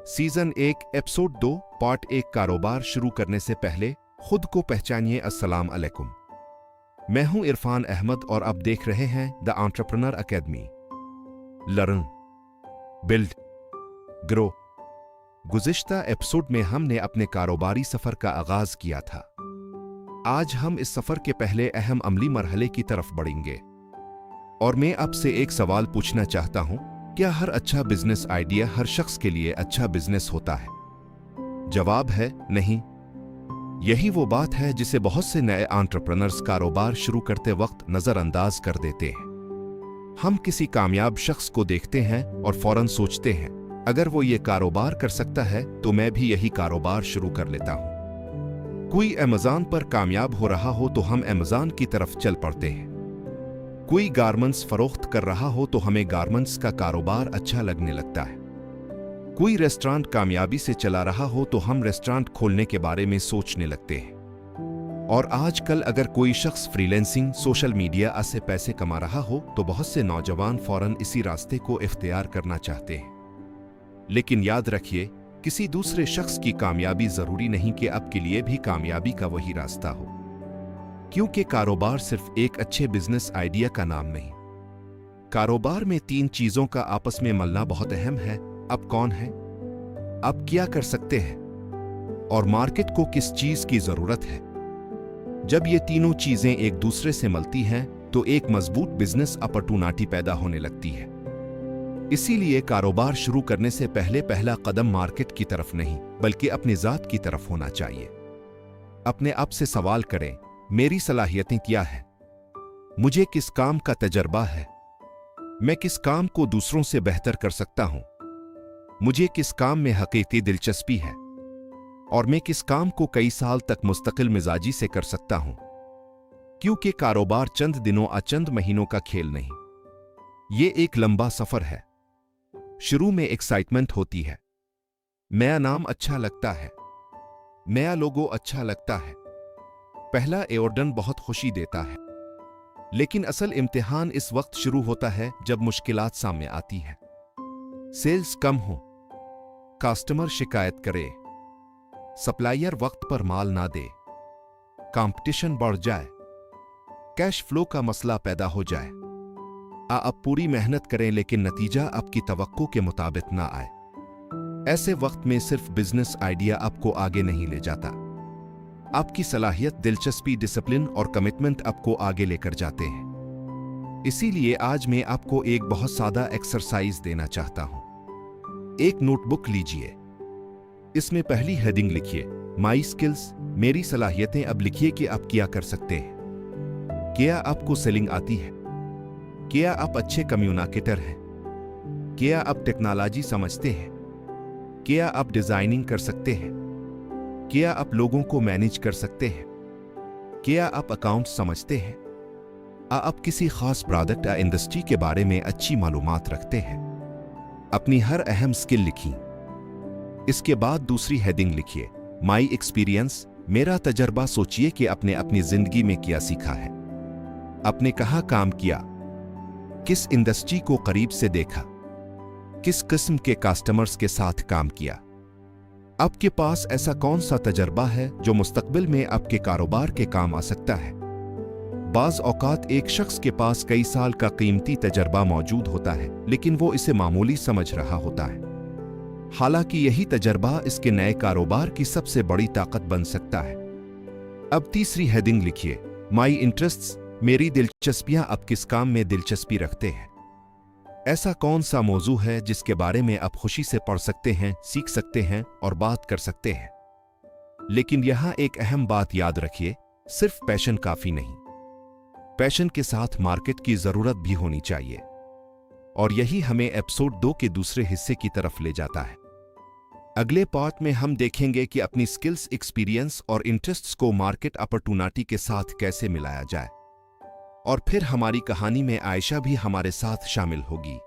Season 1 episode 2 part 1। कारोबार शुरू करने से पहले खुद को पहचानिए। अस्सलाम अलैकुम। मैं हूं इरफान अहमद और आप देख रहे हैं the entrepreneur academy. Learn, build, grow. गुज़िश्ता एपिसोड में हमने अपने कारोबारी सफर का आगाज किया था। आज हम इस सफर के पहले अहम अमली मरहले की तरफ बढ़ेंगे और मैं आपसे एक सवाल पूछना चाहता हूं, क्या हर अच्छा बिजनेस आइडिया हर शख्स के लिए अच्छा बिजनेस होता है? जवाब है नहीं। यही वो बात है जिसे बहुत से नए एंटरप्रेन्योर्स कारोबार शुरू करते वक्त नजरअंदाज कर देते हैं। हम किसी कामयाब शख्स को देखते हैं और फौरन सोचते हैं, अगर वो ये कारोबार कर सकता है तो मैं भी यही कारोबार शुरू कर लेता हूं। कोई अमेज़न पर कामयाब हो रहा हो तो हम अमेज़न की तरफ चल पड़ते हैं। कोई गारमेंट्स फरोख्त कर रहा हो तो हमें गारमेंट्स का कारोबार अच्छा लगने लगता है। कोई रेस्टोरेंट कामयाबी से चला रहा हो तो हम रेस्टोरेंट खोलने के बारे में सोचने लगते हैं। और आजकल अगर कोई शख्स फ्रीलांसिंग, सोशल मीडिया से पैसे कमा रहा हो तो बहुत से नौजवान फौरन इसी रास्ते को इख्तियार करना चाहते हैं। लेकिन याद रखिए, किसी दूसरे शख्स की कामयाबी जरूरी नहीं कि आपके लिए भी कामयाबी का वही रास्ता हो, क्योंकि कारोबार सिर्फ एक अच्छे बिजनेस आइडिया का नाम नहीं। कारोबार में 3 चीजों का आपस में मिलना बहुत अहम है। आप कौन हैं, आप क्या कर सकते हैं और मार्केट को किस चीज की जरूरत है। जब ये तीनों चीजें एक दूसरे से मिलती हैं तो एक मजबूत बिजनेस अपॉर्चुनिटी पैदा होने लगती है। इसीलिए कारोबार शुरू करने से पहले पहला कदम मार्केट की तरफ नहीं बल्कि अपनी जात की तरफ होना चाहिए। अपने आप से सवाल करें, मेरी सलाहियतें क्या हैं? मुझे किस काम का तजर्बा है? मैं किस काम को दूसरों से बेहतर कर सकता हूं? मुझे किस काम में हकीकी दिलचस्पी है और मैं किस काम को कई साल तक मुस्तकिल मिजाजी से कर सकता हूं? क्योंकि कारोबार चंद दिनों या चंद महीनों का खेल नहीं, ये एक लंबा सफर है। शुरू में एक्साइटमेंट होती है, नया नाम अच्छा लगता है, नया लोगो अच्छा लगता है, पहला ऑर्डर बहुत खुशी देता है। लेकिन असल इम्तिहान इस वक्त शुरू होता है जब मुश्किलात सामने आती है। सेल्स कम हो, कस्टमर शिकायत करे, सप्लायर वक्त पर माल ना दे, कंपटीशन बढ़ जाए, कैश फ्लो का मसला पैदा हो जाए। आप पूरी मेहनत करें लेकिन नतीजा आपकी तवक्को के मुताबिक ना आए। ऐसे वक्त में सिर्फ बिजनेस आइडिया आपको आगे नहीं ले जाता, आपकी सलाहियत, दिलचस्पी, डिसिप्लिन और कमिटमेंट आपको आगे लेकर जाते हैं। इसीलिए आज मैं आपको एक बहुत सादा एक्सरसाइज देना चाहता हूं। एक नोटबुक लीजिए, इसमें पहली हेडिंग लिखिए, माई स्किल्स, मेरी सलाहियतें। अब लिखिए कि आप क्या कर सकते हैं। क्या आपको सेलिंग आती है? क्या आप अच्छे कम्युनिकेटर हैं? क्या आप टेक्नोलॉजी समझते हैं? क्या आप डिजाइनिंग कर सकते हैं? क्या आप लोगों को मैनेज कर सकते हैं? क्या आप अकाउंट समझते हैं? आप किसी खास प्रोडक्ट या इंडस्ट्री के बारे में अच्छी मालूमात रखते हैं? अपनी हर अहम स्किल लिखी। इसके बाद दूसरी हेडिंग लिखिए, माई एक्सपीरियंस, मेरा तजर्बा। सोचिए कि आपने अपनी जिंदगी में क्या सीखा है, आपने कहाँ काम किया, किस इंडस्ट्री को करीब से देखा, किस किस्म के कस्टमर्स के साथ काम किया। आपके पास ऐसा कौन सा तजर्बा है जो मुस्तकबिल में आपके कारोबार के काम आ सकता है। बाज़ औकात एक शख्स के पास कई साल का कीमती तजर्बा मौजूद होता है लेकिन वो इसे मामूली समझ रहा होता है, हालांकि यही तजर्बा इसके नए कारोबार की सबसे बड़ी ताकत बन सकता है। अब तीसरी हेडिंग लिखिए, माई इंटरेस्ट्स, मेरी दिलचस्पियां। आप किस काम में दिलचस्पी रखते हैं? ऐसा कौन सा मौजू है जिसके बारे में आप खुशी से पढ़ सकते हैं, सीख सकते हैं और बात कर सकते हैं? लेकिन यहां एक अहम बात याद रखिए, सिर्फ पैशन काफी नहीं, पैशन के साथ मार्केट की जरूरत भी होनी चाहिए। और यही हमें एपिसोड 2 के दूसरे हिस्से की तरफ ले जाता है। अगले पार्ट में हम देखेंगे कि अपनी स्किल्स, एक्सपीरियंस और इंटरेस्ट्स को मार्केट अपॉर्चुनिटी के साथ कैसे मिलाया जाए। और फिर हमारी कहानी में आयशा भी हमारे साथ शामिल होगी।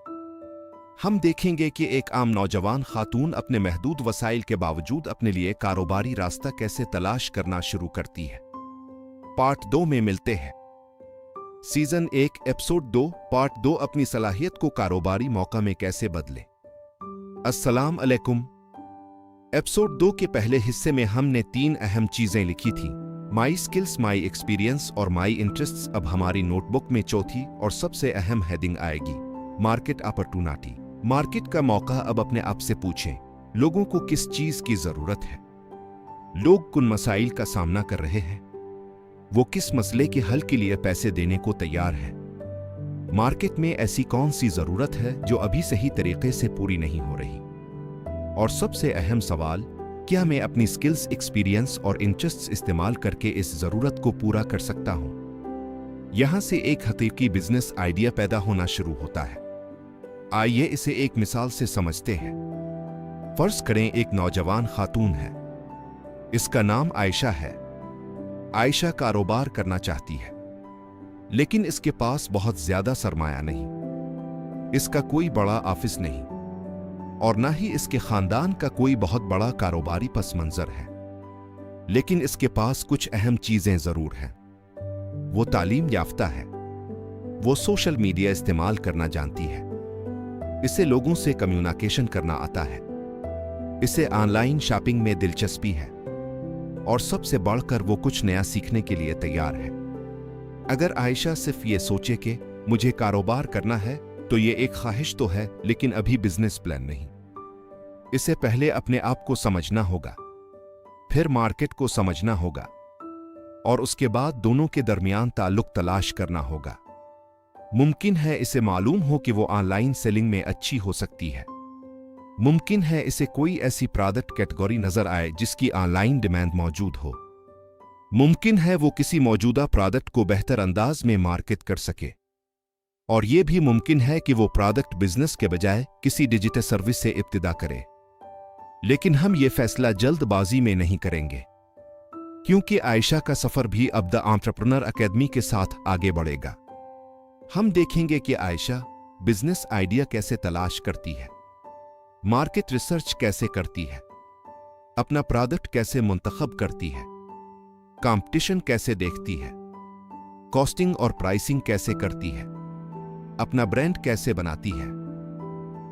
हम देखेंगे कि एक आम नौजवान खातून अपने महदूद वसाइल के बावजूद अपने लिए कारोबारी रास्ता कैसे तलाश करना शुरू करती है। पार्ट 2 में मिलते हैं। सीजन 1 एपिसोड 2 पार्ट 2, अपनी सलाहियत को कारोबारी मौका में कैसे बदलें। अस्सलाम अलैकुम। एपिसोड 2 के पहले हिस्से में हमने 3 अहम चीजें लिखी थी, माई स्किल्स, माई एक्सपीरियंस और माई इंटरेस्ट्स। अब हमारी नोटबुक में चौथी और सबसे अहम हेडिंग आएगी, मार्केट अपॉर्चुनिटी। मार्केट का मौका। अब अपने आप से पूछें, लोगों को किस चीज की जरूरत है? लोग किन मसाइल का सामना कर रहे हैं? वो किस मसले के हल के लिए पैसे देने को तैयार है? मार्केट में ऐसी कौन सी जरूरत है जो अभी सही तरीके से पूरी नहीं हो रही? और सबसे अहम सवाल, क्या मैं अपनी स्किल्स, एक्सपीरियंस और इंटरेस्ट्स इस्तेमाल करके इस जरूरत को पूरा कर सकता हूं? यहां से एक हकीकी बिजनेस आइडिया पैदा होना शुरू होता है। आइए इसे एक मिसाल से समझते हैं। फर्ज करें एक नौजवान खातून है, इसका नाम आयशा है। आयशा कारोबार करना चाहती है, लेकिन इसके पास बहुत ज्यादा सरमाया नहीं। इसका कोई बड़ा ऑफिस नहीं और ना ही इसके खानदान का कोई बहुत बड़ा कारोबारी पस मंजर है। लेकिन इसके पास कुछ अहम चीजें जरूर हैं। वो तालीम याफ्ता है, वो सोशल मीडिया इस्तेमाल करना जानती है, इसे लोगों से कम्युनिकेशन करना आता है, इसे ऑनलाइन शॉपिंग में दिलचस्पी है और सबसे बढ़कर वो कुछ नया सीखने के लिए तैयार है। अगर आयशा सिर्फ ये सोचे कि मुझे कारोबार करना है, तो ये एक ख्वाहिश तो है, लेकिन अभी बिजनेस प्लान नहीं। इसे पहले अपने आप को समझना होगा, फिर मार्केट को समझना होगा और उसके बाद दोनों के दरमियान ताल्लुक तलाश करना होगा। मुमकिन है इसे मालूम हो कि वो ऑनलाइन सेलिंग में अच्छी हो सकती है। मुमकिन है इसे कोई ऐसी प्रोडक्ट कैटेगरी नजर आए जिसकी ऑनलाइन डिमांड मौजूद हो। मुमकिन है वो किसी मौजूदा प्रोडक्ट को बेहतर अंदाज में मार्केट कर सके। और यह भी मुमकिन है कि वो प्रोडक्ट बिजनेस के बजाय किसी डिजिटल सर्विस से इब्तिदा करे। लेकिन हम ये फैसला जल्दबाजी में नहीं करेंगे, क्योंकि आयशा का सफर भी अब द एंटरप्रेन्योर एकेडमी के साथ आगे बढ़ेगा। हम देखेंगे कि आयशा बिजनेस आइडिया कैसे तलाश करती है, मार्केट रिसर्च कैसे करती है, अपना प्रोडक्ट कैसे मुंतखब करती है, कंपटीशन कैसे देखती है, कॉस्टिंग और प्राइसिंग कैसे करती है, अपना ब्रांड कैसे बनाती है,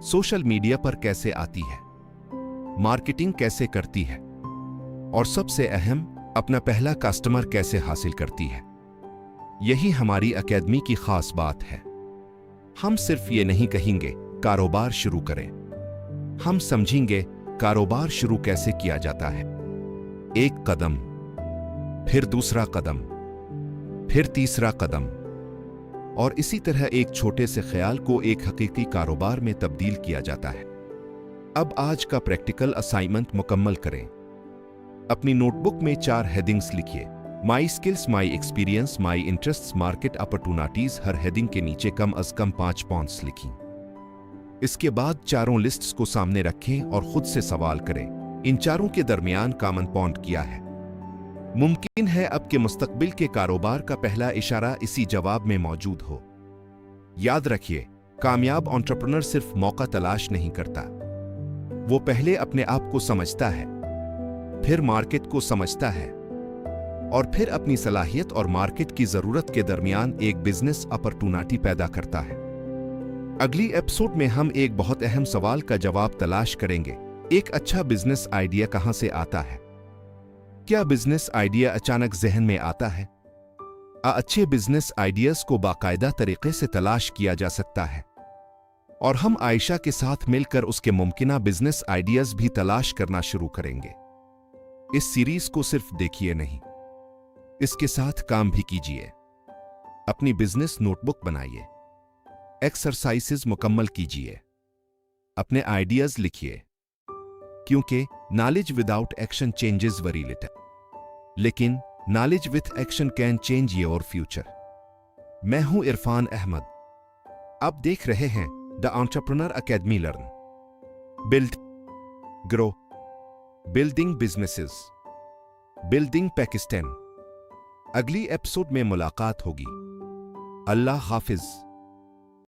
सोशल मीडिया पर कैसे आती है, मार्केटिंग कैसे करती है और सबसे अहम, अपना पहला कस्टमर कैसे हासिल करती है। यही हमारी एकेडमी की खास बात है। हम सिर्फ ये नहीं कहेंगे कारोबार शुरू करें, हम समझेंगे कारोबार शुरू कैसे किया जाता है। एक कदम, फिर दूसरा कदम, फिर तीसरा कदम, और इसी तरह एक छोटे से ख्याल को एक हकीकी कारोबार में तब्दील किया जाता है। अब आज का प्रैक्टिकल असाइनमेंट मुकम्मल करें। अपनी नोटबुक में 4 हेडिंग्स लिखिए, my skills, my experience, my interests, market opportunities. Her heading के नीचे कम अज कम 5 पॉइंट्स लिखें। इसके बाद चारों लिस्ट्स को सामने रखें और खुद से सवाल करें, इन चारों के दरमियान कॉमन पॉइंट क्या है? मुमकिन है आपके मुस्तकबिल के कारोबार का पहला इशारा इसी जवाब में मौजूद हो। याद रखिए, कामयाब एंटरप्रेन्योर सिर्फ मौका तलाश नहीं करता, वो पहले अपने आप को समझता है, फिर मार्केट को समझता है और फिर अपनी सलाहियत और मार्केट की जरूरत के दरमियान एक बिजनेस अपॉर्चुनिटी पैदा करता है। अगली एपिसोड में हम एक बहुत अहम सवाल का जवाब तलाश करेंगे, एक अच्छा बिजनेस आइडिया कहां से आता है? क्या बिजनेस आइडिया अचानक जहन में आता है? अच्छे बिजनेस आइडियाज को बाकायदा तरीके से तलाश किया जा सकता है और हम आयशा के साथ मिलकर उसके मुमकिना बिजनेस आइडियाज भी तलाश करना शुरू करेंगे। इस सीरीज को सिर्फ देखिए नहीं, इसके साथ काम भी कीजिए। अपनी बिजनेस नोटबुक बनाइए, एक्सरसाइजेज मुकम्मल कीजिए, अपने आइडियाज लिखिए, क्योंकि knowledge without action changes very little, लेकिन knowledge with action can change your future. मैं हूं इरफान अहमद, आप देख रहे हैं the entrepreneur academy. Learn, build, grow, building businesses, building Pakistan. अगली एपिसोड में मुलाकात होगी। अल्लाह हाफिज।